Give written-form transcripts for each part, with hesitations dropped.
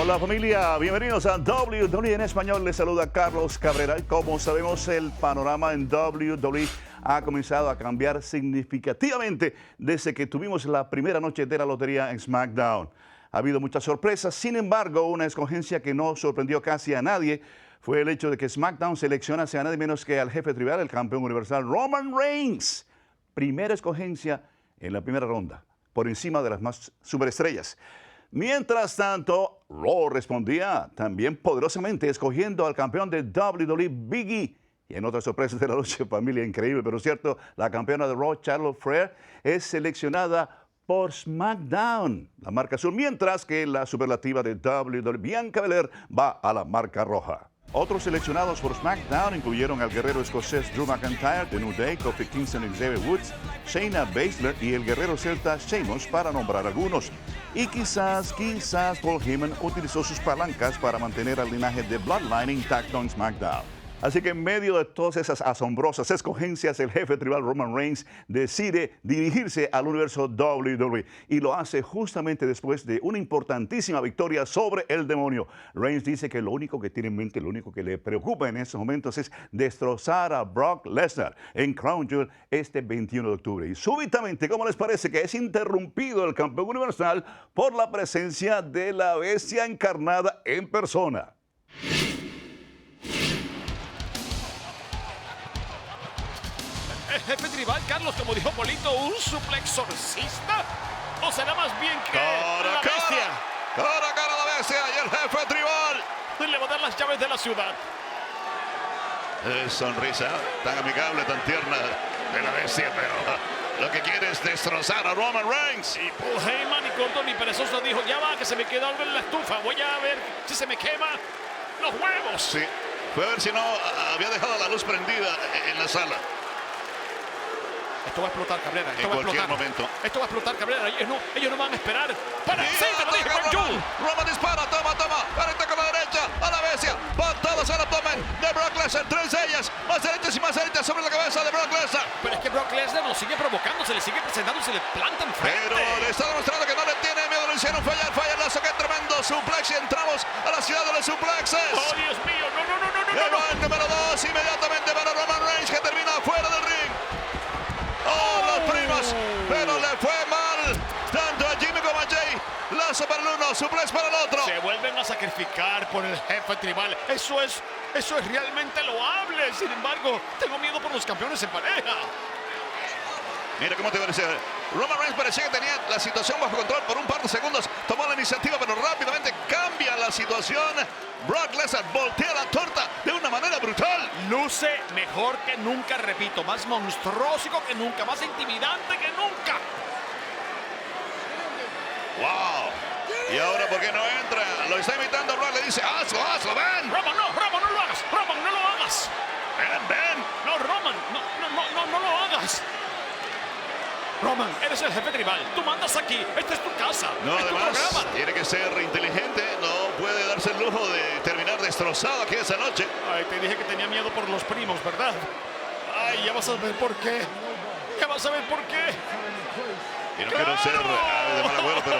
Hola familia, bienvenidos a WWE en español. Les saluda Carlos Cabrera. Y como sabemos, el panorama en WWE ha comenzado a cambiar significativamente desde que tuvimos la primera noche de la lotería en SmackDown. Ha habido muchas sorpresas, sin embargo, una escogencia que no sorprendió casi a nadie fue el hecho de que SmackDown seleccionase a nadie menos que al jefe tribal, el campeón universal Roman Reigns. Primera escogencia en la primera ronda, por encima de las más superestrellas. Mientras tanto, Raw respondía también poderosamente escogiendo al campeón de WWE, Big E. Y en otras sorpresas de la noche, familia increíble, pero cierto, la campeona de Raw, Charlotte Flair, es seleccionada por SmackDown, la marca azul, mientras que la superlativa de WWE, Bianca Belair, va a la marca roja. Otros seleccionados por SmackDown incluyeron al guerrero escocés Drew McIntyre, The New Day, Kofi Kingston y Xavier Woods, Shayna Baszler y el guerrero celta Sheamus, para nombrar algunos. Y quizás Paul Heyman utilizó sus palancas para mantener el linaje de Bloodline intacto en SmackDown. Así que en medio de todas esas asombrosas escogencias, el jefe tribal Roman Reigns decide dirigirse al universo WWE y lo hace justamente después de una importantísima victoria sobre el demonio. Reigns dice que lo único que tiene en mente, lo único que le preocupa en estos momentos es destrozar a Brock Lesnar en Crown Jewel este 21 de octubre. Y súbitamente, ¿cómo les parece que es interrumpido el campeón universal por la presencia de la bestia encarnada en persona? El jefe tribal, Carlos, como dijo Polito, ¿un suplexorcista? ¿O será más bien que la bestia? Cara a cara la bestia y el jefe tribal. Le va a dar las llaves de la ciudad. Sonrisa tan amigable, tan tierna de la bestia, pero lo que quiere es destrozar a Roman Reigns. Y Paul Heyman y Gordon y perezoso dijo, ya va, que se me queda algo en la estufa. Voy a ver si se me quema los huevos. Sí, fue a ver si no había dejado la luz prendida en la sala. Esto va a explotar, Cabrera. En cualquier momento. Esto va a explotar, Cabrera. Ellos no van a esperar. ¡Para! ¡Sí, te lo dije, Roman! Roman dispara, toma. Conecta con la derecha, a la bestia. Patadas al abdomen de Brock Lesnar. Tres de ellas, más derechas y más derechas sobre la cabeza de Brock Lesnar. Pero es que Brock Lesnar lo sigue provocando, se le sigue presentando y se le planta enfrente. Pero le está demostrando que no le tiene miedo. Lo hicieron fallar el lazo. ¡Qué tremendo suplex! Y entramos a la ciudad de los suplexes. ¡Oh, Dios mío! ¡No! Llegó el número 2 inmediatamente para Roman Reigns, que termina fuera del ring. Las primas, pero le fue mal tanto a Jimmy como a Jay. Lazo para el uno, suplex para el otro. Se vuelven a sacrificar por el jefe tribal. Eso es realmente loable. Sin embargo, tengo miedo por los campeones en pareja. Mira cómo te parecía. Roman Reigns parecía que tenía la situación bajo control por un par de segundos. Tomó la iniciativa, pero rápidamente cambia la situación. Brock Lesnar voltea la torta de una manera brutal. Luce mejor que nunca, repito. Más monstruoso que nunca. Más intimidante que nunca. ¡Wow! Y ahora, ¿por qué no entra? Lo está imitando Brock. Le dice, hazlo, ven. Roman, no lo hagas. Roman, no lo hagas. Ven. No, Roman, no lo hagas. Roman, eres el jefe tribal. Tú mandas aquí. Esta es tu casa. No, es además, tu programa. tiene que ser inteligente. No puede darse el lujo de terminar destrozado aquí esa noche. Ay, te dije que tenía miedo por los primos, ¿verdad? Ay, ya vas a ver por qué. Y no quiero ser de mal agüero, pero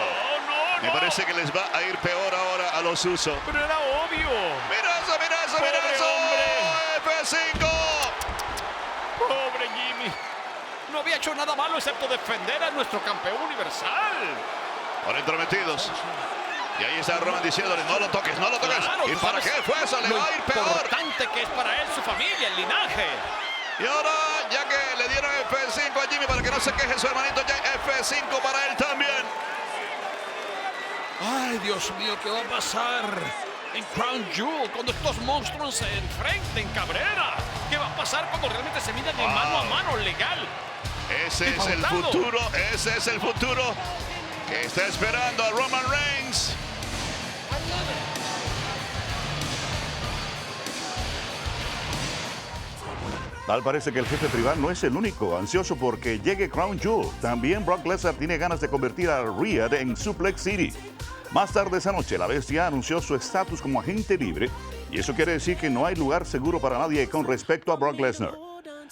me parece que les va a ir peor ahora a los Usos. Pero era obvio. Mira eso. Hombre. F5. Pobre Jimmy. No había hecho nada malo excepto defender a nuestro campeón universal. Por entrometidos. Y ahí está Roman diciéndole, no lo toques. Claro, ¿Y para qué fue eso? Le va a ir peor. Lo importante que es para él, su familia, el linaje. Y ahora, ya que le dieron F5 a Jimmy para que no se queje su hermanito, ya F5 para él también. Ay, Dios mío, ¿qué va a pasar en Crown Jewel cuando estos monstruos se enfrenten, Cabrera? ¿Qué va a pasar cuando realmente se midan de mano a mano, legal? Ese es el futuro que está esperando a Roman Reigns. Tal parece que el jefe tribal no es el único ansioso porque llegue Crown Jewel. También Brock Lesnar tiene ganas de convertir a Riyadh en Suplex City. Más tarde esa noche, la bestia anunció su estatus como agente libre y eso quiere decir que no hay lugar seguro para nadie con respecto a Brock Lesnar.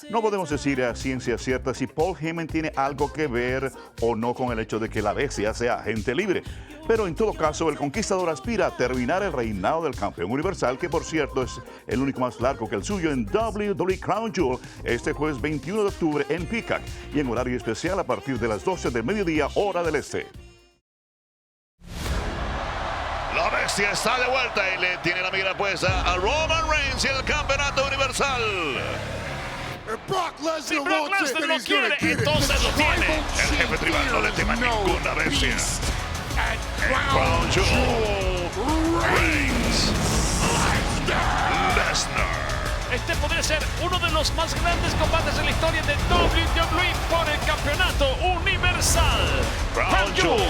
No podemos decir a ciencia cierta si Paul Heyman tiene algo que ver o no con el hecho de que la bestia sea agente libre. Pero en todo caso, el conquistador aspira a terminar el reinado del campeón universal, que por cierto es el único más largo que el suyo, en WWE Crown Jewel este jueves 21 de octubre en Peacock y en horario especial a partir de las 12 del mediodía, hora del este. La bestia está de vuelta y le tiene la mira puesta a Roman Reigns y el campeonato universal. Si Brock Lesnar lo quiere, entonces lo tiene. El jefe tribal no le tema ninguna bestia. Crown Jewel, Reigns, Lesnar. Este podría ser uno de los más grandes combates en la historia de WWE por el campeonato universal. Crown Jewel.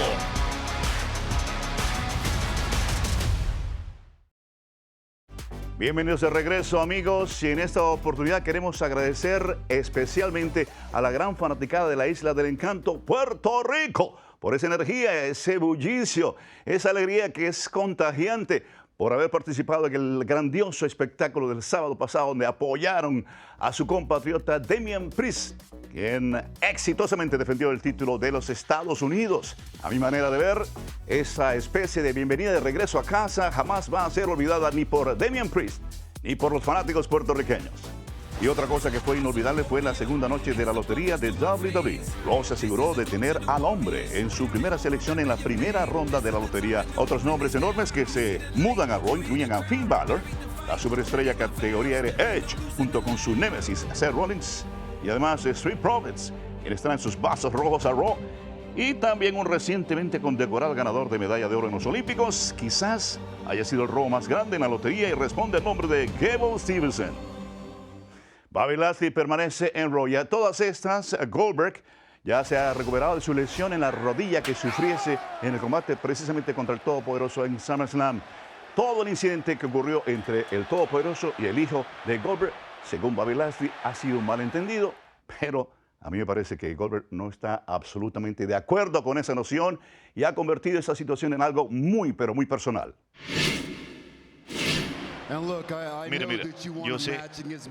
Bienvenidos de regreso, amigos, y en esta oportunidad queremos agradecer especialmente a la gran fanaticada de la Isla del Encanto, Puerto Rico, por esa energía, ese bullicio, esa alegría que es contagiante, por haber participado en el grandioso espectáculo del sábado pasado, donde apoyaron a su compatriota Damian Priest, quien exitosamente defendió el título de los Estados Unidos. A mi manera de ver, esa especie de bienvenida de regreso a casa jamás va a ser olvidada ni por Damian Priest, ni por los fanáticos puertorriqueños. Y otra cosa que fue inolvidable fue la segunda noche de la lotería de WWE. Raw se aseguró de tener al hombre en su primera selección en la primera ronda de la lotería. Otros nombres enormes que se mudan a Raw incluyen a Finn Balor, la superestrella categoría R Edge, junto con su némesis Seth Rollins, y además Street Profits, quienes traen sus vasos rojos a Raw, y también un recientemente condecorado ganador de medalla de oro en los Olímpicos. Quizás haya sido el Raw más grande en la lotería y responde al nombre de Gable Stevenson. Bobby Lashley permanece en Raw. Y a todas estas, Goldberg ya se ha recuperado de su lesión en la rodilla que sufriese en el combate precisamente contra el Todopoderoso en SummerSlam. Todo el incidente que ocurrió entre el Todopoderoso y el hijo de Goldberg, según Bobby Lashley, ha sido un malentendido, pero a mí me parece que Goldberg no está absolutamente de acuerdo con esa noción y ha convertido esa situación en algo muy, pero muy personal. Mira, yo sé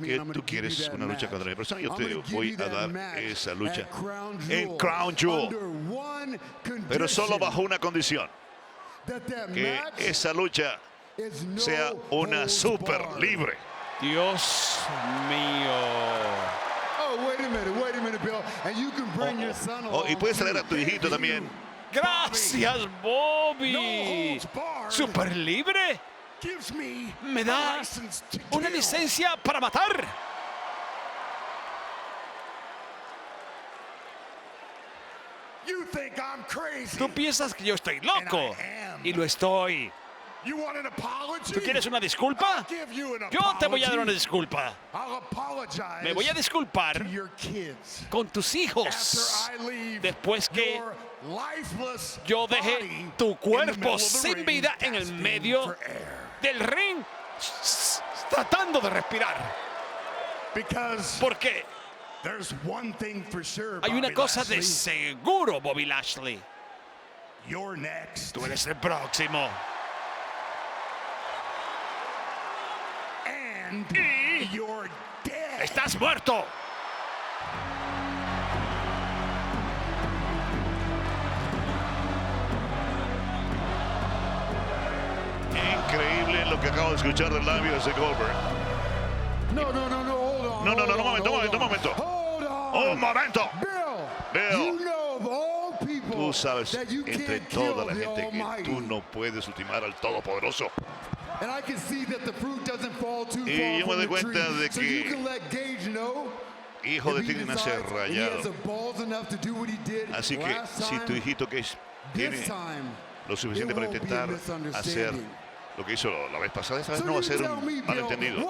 que tú quieres una lucha contra mi persona. Yo te voy a dar esa lucha en Crown Jewel, pero solo bajo una condición: que esa lucha sea una super libre. Dios mío. Y puedes traer a tu hijito también. Gracias, Bobby. ¿Super libre? Me da una licencia para matar. Tú piensas que yo estoy loco, y lo estoy. ¿Tú quieres una disculpa? Yo te voy a dar una disculpa. Me voy a disculpar con tus hijos después que yo deje tu cuerpo sin vida en el medio del ring, tratando de respirar. Porque hay una cosa de seguro, Bobby Lashley. Tú eres el próximo. Y estás muerto. Increíble lo que acabo de escuchar del labio de Goldberg. Un momento. Un momento. Bill, tú sabes entre toda la gente que tú no puedes ultimar al Todopoderoso. Y yo me doy cuenta de que hijo de tigre nace rayado. Así que si tu hijito que tiene lo suficiente para intentar hacer lo que hizo la vez pasada, esta vez no va a ser un malentendido.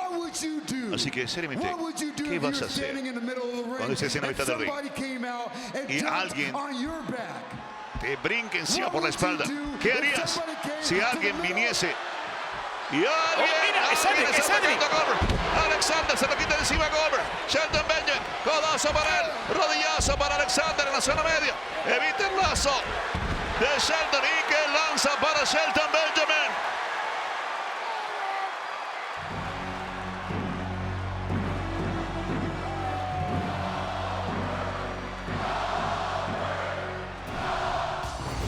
Así que seriamente, ¿qué vas a hacer cuando estés en la mitad del ring y alguien te brinque encima por la espalda? ¿Qué harías si alguien viniese? Y alguien es Cedric. Alexander se lo quita de encima a Goldberg. Shelton Benjamin, codazo para él, rodillazo para Alexander en la zona media. Evita el lazo de Shelton y que lanza para Shelton Benjamin.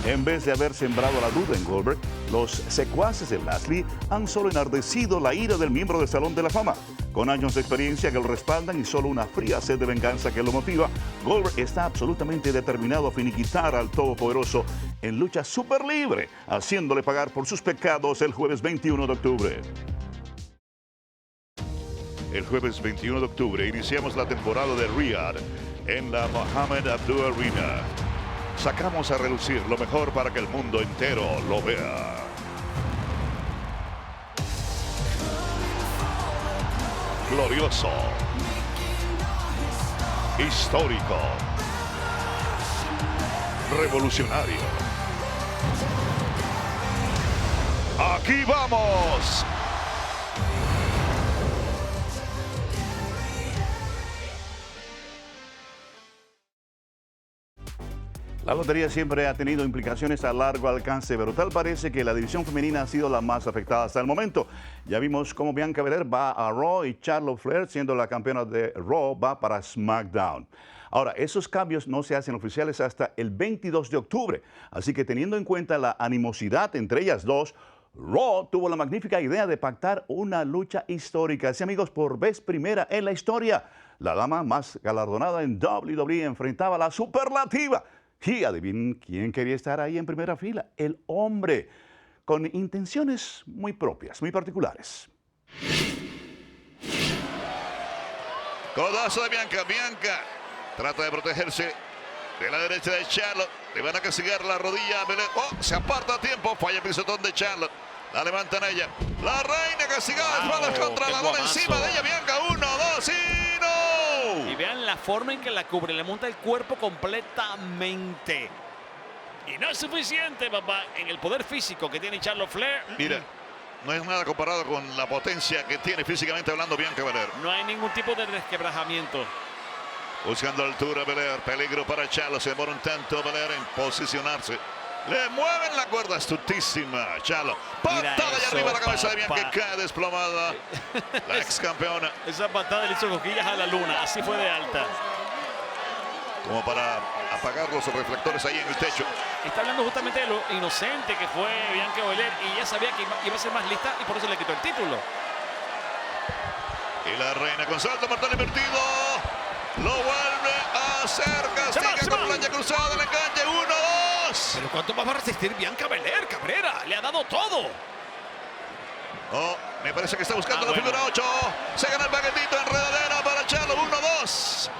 En vez de haber sembrado la duda en Goldberg, los secuaces de Lashley han solo enardecido la ira del miembro del Salón de la Fama. Con años de experiencia que lo respaldan y solo una fría sed de venganza que lo motiva, Goldberg está absolutamente determinado a finiquitar al Todopoderoso en lucha súper libre, haciéndole pagar por sus pecados el jueves 21 de octubre. El jueves 21 de octubre iniciamos la temporada de Riyadh en la Mohammed Abdul Arena. Sacamos a relucir lo mejor para que el mundo entero lo vea. Glorioso, histórico, revolucionario. ¡Aquí vamos! La lotería siempre ha tenido implicaciones a largo alcance, pero tal parece que la división femenina ha sido la más afectada hasta el momento. Ya vimos cómo Bianca Belair va a Raw y Charlotte Flair, siendo la campeona de Raw, va para SmackDown. Ahora, esos cambios no se hacen oficiales hasta el 22 de octubre, así que teniendo en cuenta la animosidad entre ellas dos, Raw tuvo la magnífica idea de pactar una lucha histórica. Sí, amigos, por vez primera en la historia, la dama más galardonada en WWE enfrentaba a la superlativa. Y adivinen quién quería estar ahí en primera fila, el hombre, con intenciones muy propias, muy particulares. Codazo de Bianca. Bianca trata de protegerse de la derecha de Charlotte. Le van a castigar la rodilla a Belair. Oh, se aparta a tiempo. Falla el pisotón de Charlotte. La levantan a ella. La reina castigada. Espaldas contra la dona encima de ella. Bianca, 1, 2 y no. Y vean la forma en que la cubre. Le monta el cuerpo completamente. Y no es suficiente, papá, en el poder físico que tiene Charlotte Flair. Mira, no es nada comparado con la potencia que tiene físicamente hablando Bianca Belair. No hay ningún tipo de resquebrajamiento. Buscando altura Belair, peligro para Charlotte, se demora un tanto Belair en posicionarse. Le mueven la cuerda, astutísima Charlotte. Patada allá arriba la cabeza de Bianca que cae desplomada. La ex campeona. Esa patada le hizo cosquillas a la luna, así fue de alta. Como para apagar los reflectores ahí en el techo. Está hablando justamente de lo inocente que fue Bianca Belair y ella sabía que iba a ser más lista y por eso le quitó el título. Y la reina con salto mortal invertido. Lo vuelve a hacer. Castiga con plancha cruzada. Le enganche. 1, 2. Pero ¿cuánto más va a resistir Bianca Belair, Cabrera? Le ha dado todo. Oh, me parece que está buscando la figura 8. Se gana el paquetito. Enredadera para Charlotte. 1, 2.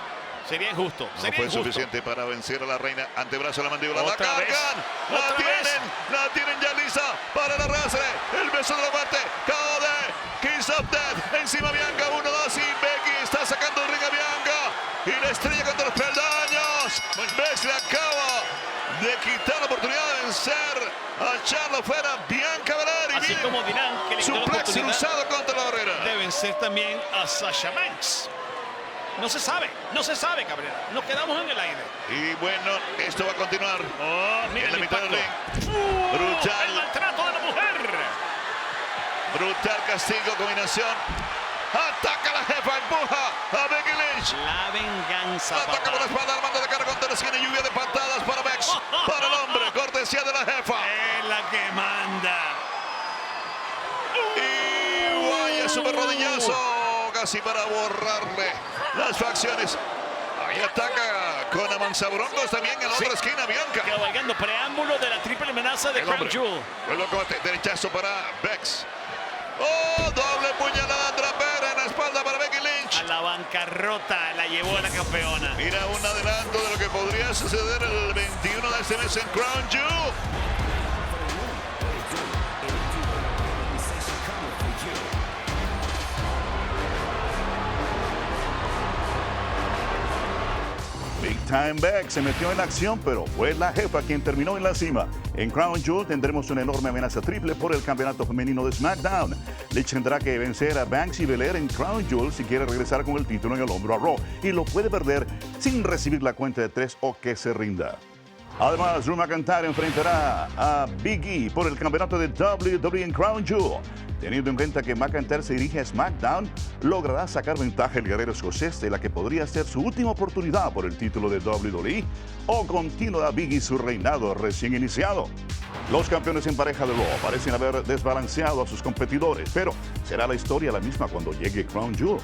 Sería injusto. No fue suficiente para vencer a la reina. Antebrazo a la mandíbula. La cargan. La tienen ya lista para el arrastre. El beso de la muerte. KO de Kiss of Death. Encima Bianca. 1, 2. Y Becky está sacando el ring a Bianca. Y la estrella contra los peldaños. Becky le acaba de quitar la oportunidad de vencer a Charlotte Flair, a Bianca Belair. Así como dirán que le quitó la suplex oportunidad cruzado contra la barrera. de vencer también a Sasha Banks. No se sabe, Cabrera. Nos quedamos en el aire. Y bueno, esto va a continuar. Oh, mira en la el mitad del impacto. ring. Brutal. El maltrato de la mujer. Brutal castigo, combinación. Ataca a la jefa, empuja a Becky Lynch. La venganza, Ataca papá. por la espalda, armando de cara contra la esquina y lluvia de patadas para Bex. Para el hombre, cortesía de la jefa. Es la que manda. Y vaya super rodillazo, casi para borrarle las facciones. Ahí ataca con Amanzabroncos también en la otra esquina, Bianca. Cabalgando preámbulo de la triple amenaza de Crown Jewel. Vuelve a combate, derechazo para Bex. Oh, doble puñalada trapera en la espalda para Becky Lynch. A la bancarrota la llevó a la campeona. Mira un adelanto de lo que podría suceder el 21 de este mes en Crown Jewel. Big Time Beck se metió en acción, pero fue la jefa quien terminó en la cima. En Crown Jewel tendremos una enorme amenaza triple por el campeonato femenino de SmackDown. Lynch tendrá que vencer a Banks y Belair en Crown Jewel si quiere regresar con el título en el hombro a Raw. Y lo puede perder sin recibir la cuenta de 3 o que se rinda. Además, Drew McIntyre enfrentará a Big E por el campeonato de WWE en Crown Jewel. Teniendo en cuenta que McIntyre se dirige a SmackDown, logrará sacar ventaja el guerrero escocés de la que podría ser su última oportunidad por el título de WWE o continuará Big E su reinado recién iniciado. Los campeones en pareja de Raw parecen haber desbalanceado a sus competidores, pero será la historia la misma cuando llegue Crown Jewel.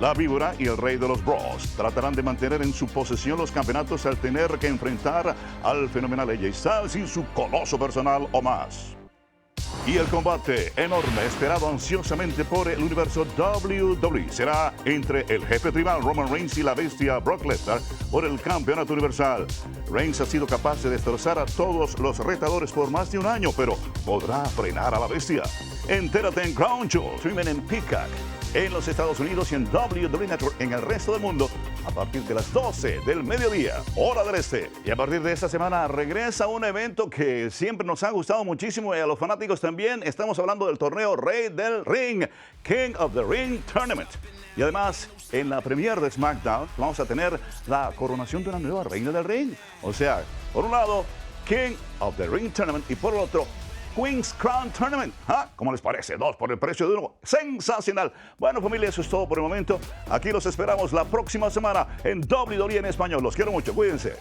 La Víbora y el Rey de los Bros tratarán de mantener en su posesión los campeonatos al tener que enfrentar al fenomenal AJ Styles y su coloso personal Omos. Y el combate enorme esperado ansiosamente por el universo WWE será entre el jefe tribal Roman Reigns y la bestia Brock Lesnar por el campeonato universal. Reigns ha sido capaz de destrozar a todos los retadores por más de un año, pero ¿podrá frenar a la bestia? Entérate en Crown Jewel, streaming en Peacock, en los Estados Unidos y en WWE Network en el resto del mundo a partir de las 12 del mediodía, hora del este. Y a partir de esta semana regresa un evento que siempre nos ha gustado muchísimo y a los fanáticos también. Estamos hablando del torneo Rey del Ring, King of the Ring Tournament. Y además, en la premiere de SmackDown vamos a tener la coronación de una nueva reina del ring. O sea, por un lado, King of the Ring Tournament y por el otro, Queen's Crown Tournament. ¿Ah? ¿Cómo les parece? 2 por el precio de uno. ¡Sensacional! Bueno, familia, eso es todo por el momento. Aquí los esperamos la próxima semana en WWE en español. Los quiero mucho. Cuídense.